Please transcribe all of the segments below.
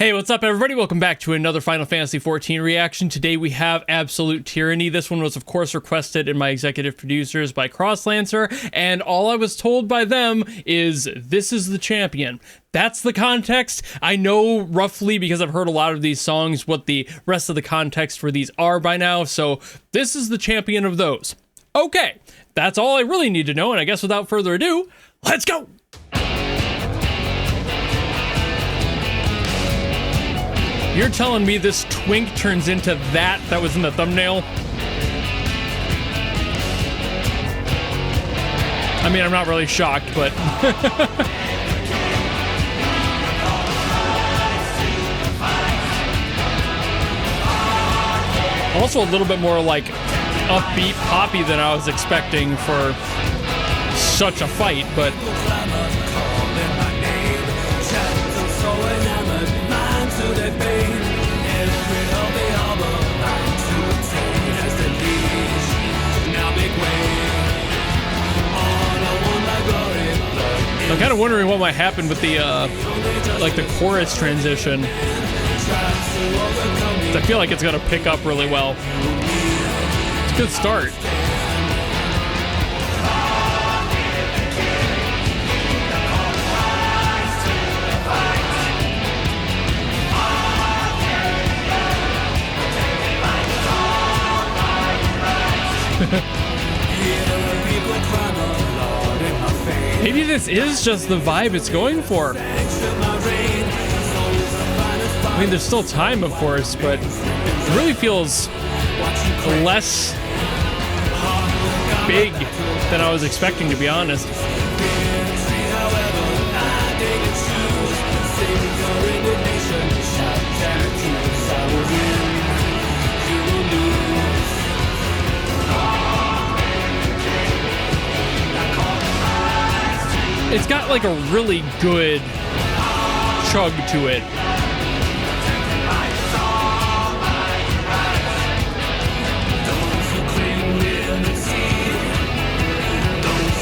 Hey, what's up, everybody? Welcome back to another Final Fantasy XIV reaction. Today we have Absolute Tyranny. This one was, of course, requested in my executive producers by Crosslancer, and all I was told by them is, this is the champion. That's the context. I know roughly, because I've heard a lot of these songs, what the rest of the context for these are by now, so this is the champion of those. Okay, that's all I really need to know, and I guess without further ado, let's go! You're telling me this twink turns into that was in the thumbnail? I mean, I'm not really shocked, but... Also a little bit more, like, upbeat poppy than I was expecting for such a fight, but... I'm kind of wondering what might happen with the, like the chorus transition. I feel like it's gonna pick up really well. It's a good start. Maybe this is just the vibe it's going for. I mean, there's still time, of course, but it really feels less big than I was expecting, to be honest. It's got like a really good chug to it.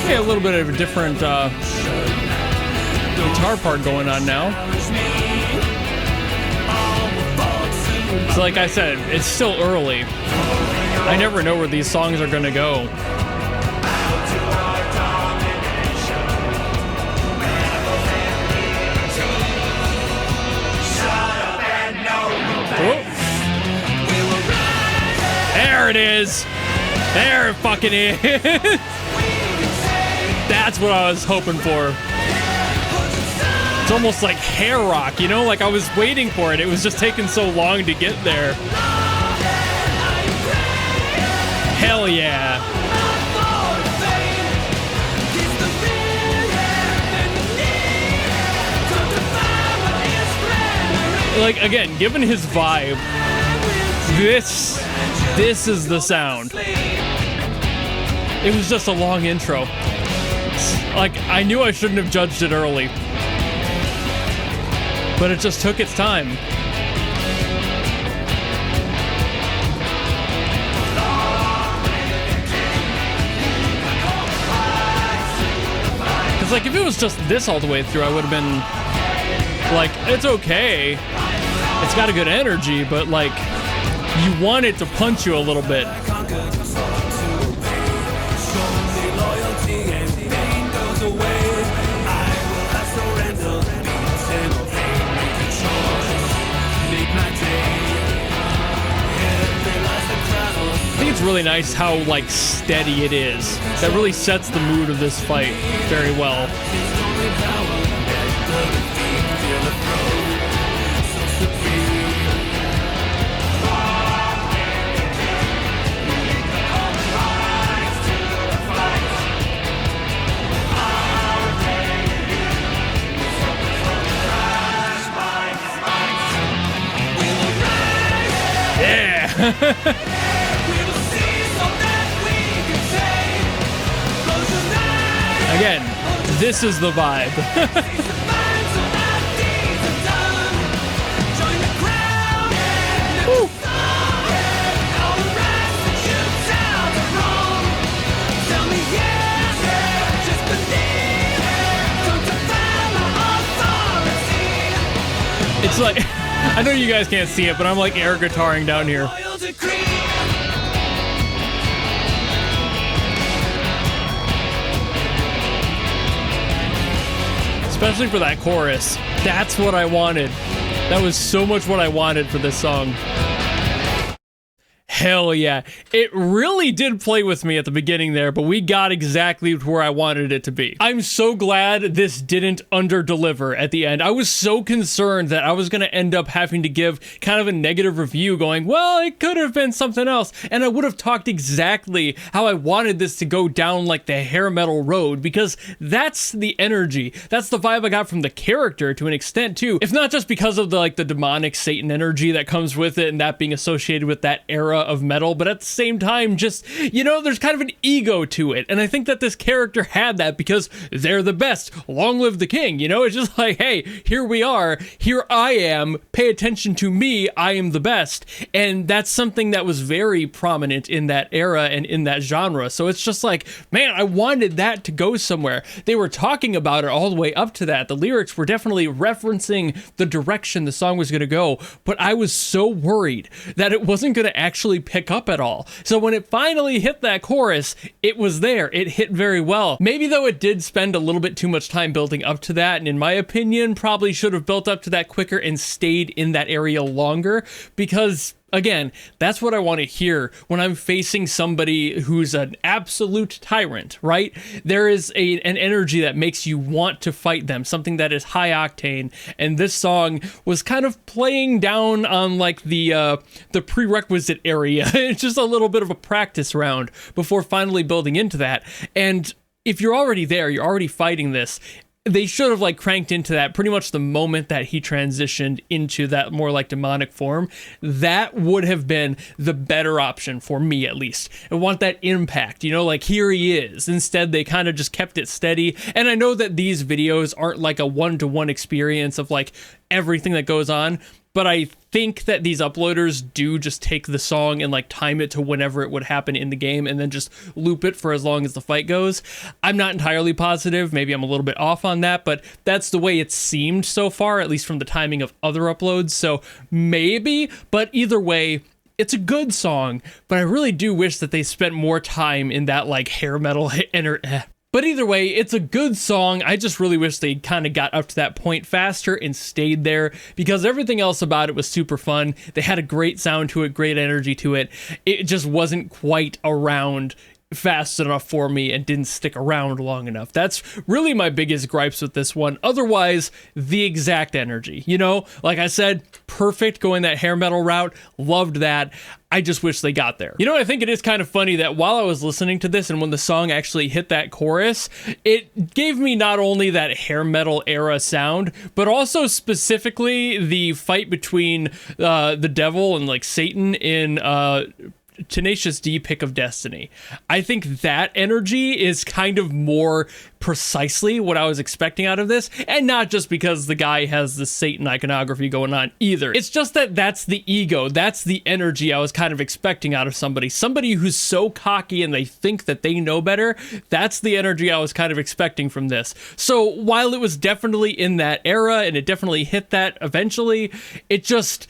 Yeah, a little bit of a different guitar part going on now. So like I said, it's still early. I never know where these songs are gonna go. There it is. There it fucking is. That's what I was hoping for. It's almost like hair rock, you know? Like I was waiting for it. It was just taking so long to get there. Hell yeah. Like, again, given his vibe, this is the sound. It was just a long intro. Like, I knew I shouldn't have judged it early. But it just took its time. Because, like, if it was just this all the way through, I would have been like, it's okay. It's got a good energy, but, like, you want it to punch you a little bit. I think it's really nice how, like, steady it is. That really sets the mood of this fight very well. Again, this is the vibe. It's like I know you guys can't see it, but I'm like air guitaring down here. Especially for that chorus. That's what I wanted. That was so much what I wanted for this song. Hell yeah. It really did play with me at the beginning there, but we got exactly where I wanted it to be. I'm so glad this didn't under-deliver at the end. I was so concerned that I was going to end up having to give kind of a negative review going, well, it could have been something else. And I would have talked exactly how I wanted this to go down like the hair metal road, because that's the energy. That's the vibe I got from the character to an extent too. If not just because of the demonic Satan energy that comes with it and that being associated with that era of metal, but at the same time, just, you know, there's kind of an ego to it. And I think that this character had that because they're the best. Long live the king, you know? It's just like, hey, here we are. Here I am. Pay attention to me. I am the best. And that's something that was very prominent in that era and in that genre. So it's just like, man, I wanted that to go somewhere. They were talking about it all the way up to that. The lyrics were definitely referencing the direction the song was going to go, but I was so worried that it wasn't going to actually pick up at all. So when it finally hit that chorus, it was there. It hit very well. Maybe though it did spend a little bit too much time building up to that, and in my opinion, probably should have built up to that quicker and stayed in that area longer, because again, that's what I want to hear when I'm facing somebody who's an absolute tyrant, right? There is an energy that makes you want to fight them, something that is high octane, and this song was kind of playing down on like the prerequisite area. It's just a little bit of a practice round before finally building into that. And if you're already there, you're already fighting this, they should have like cranked into that pretty much the moment that he transitioned into that more like demonic form. That would have been the better option for me, at least. I want that impact, you know, like here he is. Instead, they kind of just kept it steady. And I know that these videos aren't like a one-to-one experience of like everything that goes on, but I think that these uploaders do just take the song and like time it to whenever it would happen in the game and then just loop it for as long as the fight goes. I'm not entirely positive. Maybe I'm a little bit off on that, but that's the way it seemed so far, at least from the timing of other uploads. So maybe, but either way, it's a good song, but I really do wish that they spent more time in that like hair metal But either way, it's a good song. I just really wish they kind of got up to that point faster and stayed there, because everything else about it was super fun. They had a great sound to it, great energy to it. It just wasn't quite around fast enough for me and didn't stick around long enough. That's really my biggest gripes with this one. Otherwise, the exact energy, you know, like I said, perfect going that hair metal route. Loved that. I just wish they got there. You know, I think it is kind of funny that while I was listening to this and when the song actually hit that chorus, it gave me not only that hair metal era sound, but also specifically the fight between the devil and like Satan in Tenacious D Pick of Destiny. I think that energy is kind of more precisely what I was expecting out of this, and not just because the guy has the Satan iconography going on either. It's just that that's the ego, that's the energy I was kind of expecting out of somebody who's so cocky and they think that they know better. That's the energy I was kind of expecting from this. So while it was definitely in that era and it definitely hit that eventually, it just...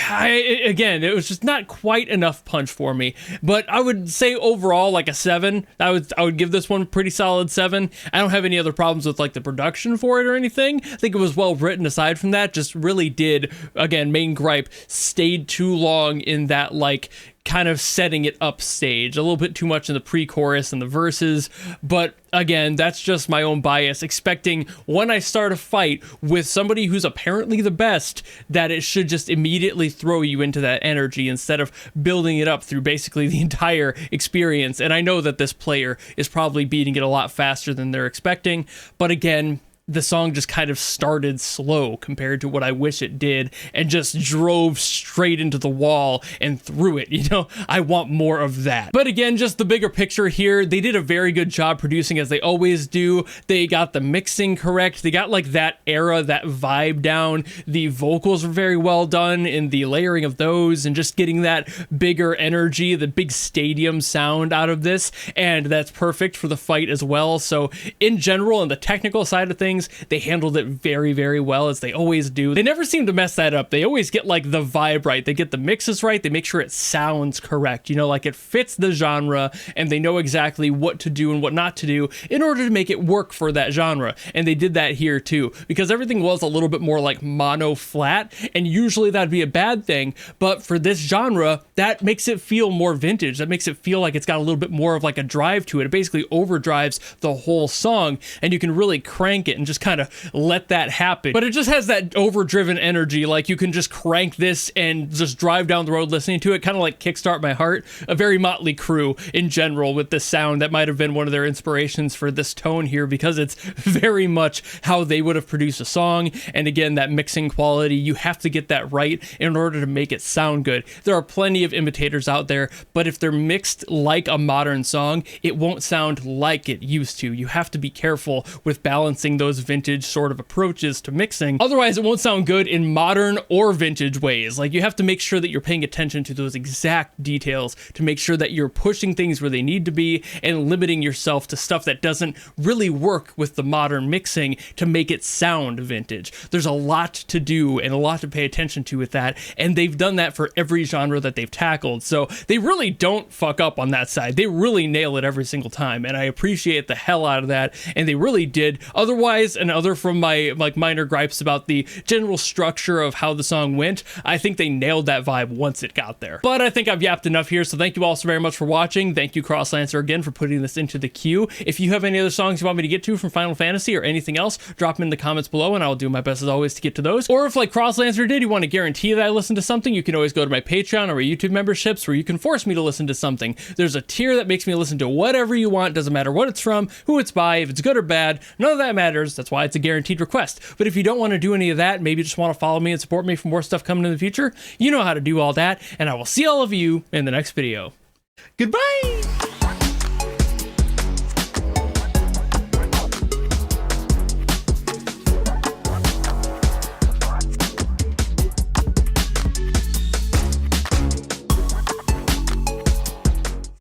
again, it was just not quite enough punch for me. But I would say overall, like a 7. I would give this one a pretty solid 7. I don't have any other problems with like the production for it or anything. I think it was well written aside from that. Just really did, again, main gripe, stayed too long in that like kind of setting it up stage, a little bit too much in the pre-chorus and the verses. But again, that's just my own bias, expecting when I start a fight with somebody who's apparently the best, that it should just immediately throw you into that energy instead of building it up through basically the entire experience. And I know that this player is probably beating it a lot faster than they're expecting, but again, the song just kind of started slow compared to what I wish it did and just drove straight into the wall and through it. You know, I want more of that. But again, just the bigger picture here, they did a very good job producing, as they always do. They got the mixing correct. They got like that era, that vibe down. The vocals were very well done in the layering of those and just getting that bigger energy, the big stadium sound out of this. And that's perfect for the fight as well. So in general, on the technical side of things, things. They handled it very, very well, as they always do. They never seem to mess that up. They always get like the vibe right. They get the mixes right. They make sure it sounds correct, you know, like it fits the genre, and they know exactly what to do and what not to do in order to make it work for that genre. And they did that here too, because everything was a little bit more like mono flat, and usually that'd be a bad thing, but for this genre, that makes it feel more vintage. That makes it feel like it's got a little bit more of like a drive to it. It basically overdrives the whole song, and you can really crank it and just kind of let that happen. But it just has that overdriven energy, like you can just crank this and just drive down the road listening to it, kind of like Kickstart My Heart. A very Motley Crue in general with the sound. That might have been one of their inspirations for this tone here, because it's very much how they would have produced a song. And again, that mixing quality, you have to get that right in order to make it sound good. There are plenty of imitators out there, but if they're mixed like a modern song, it won't sound like it used to. You have to be careful with balancing those vintage sort of approaches to mixing. Otherwise, it won't sound good in modern or vintage ways. Like, you have to make sure that you're paying attention to those exact details to make sure that you're pushing things where they need to be and limiting yourself to stuff that doesn't really work with the modern mixing to make it sound vintage. There's a lot to do and a lot to pay attention to with that, and they've done that for every genre that they've tackled, so they really don't fuck up on that side. They really nail it every single time, and I appreciate the hell out of that, and they really did. Otherwise, and other from my like minor gripes about the general structure of how the song went, I think they nailed that vibe once it got there. But I think I've yapped enough here, so thank you all so very much for watching. Thank you, Crosslancer, again for putting this into the queue. If you have any other songs you want me to get to from Final Fantasy or anything else, drop them in the comments below, and I will do my best as always to get to those. Or if, like Crosslancer did, you want to guarantee that I listen to something, you can always go to my Patreon or my YouTube memberships, where you can force me to listen to something. There's a tier that makes me listen to whatever you want, doesn't matter what it's from, who it's by, if it's good or bad, none of that matters. That's why it's a guaranteed request. But if you don't want to do any of that, maybe you just want to follow me and support me for more stuff coming in the future, you know how to do all that, and I will see all of you in the next video. Goodbye!